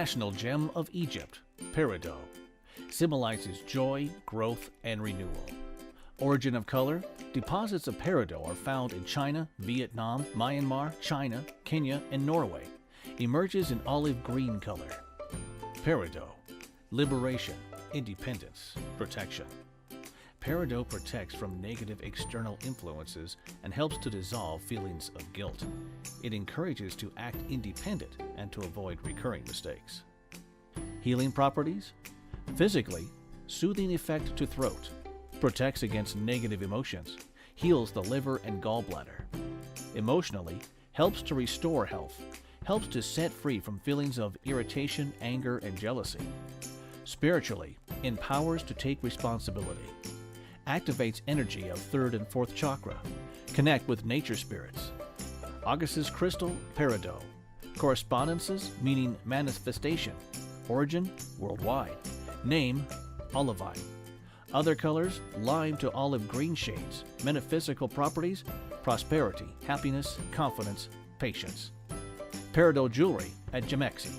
National Gem of Egypt, Peridot. Symbolizes joy, growth, and renewal. Origin of color: deposits of peridot are found in China, Vietnam, Myanmar, China, Kenya, and Norway. Emerges in olive green color. Peridot. Liberation, independence, protection. Peridot protects from negative external influences and helps to dissolve feelings of guilt. It encourages to act independent and to avoid recurring mistakes. Healing properties: physically, soothing effect to throat, protects against negative emotions, heals the liver and gallbladder. Emotionally, helps to restore health, helps to set free from feelings of irritation, anger, and jealousy. Spiritually, empowers to take responsibility, activates energy of 3rd and 4th chakra, connect with nature spirits. Augustus crystal, peridot. Correspondences, meaning manifestation. Origin, worldwide. Name, olivine. Other colors, lime to olive green shades. Metaphysical properties: prosperity, happiness, confidence, patience. Peridot jewelry at Gemexi.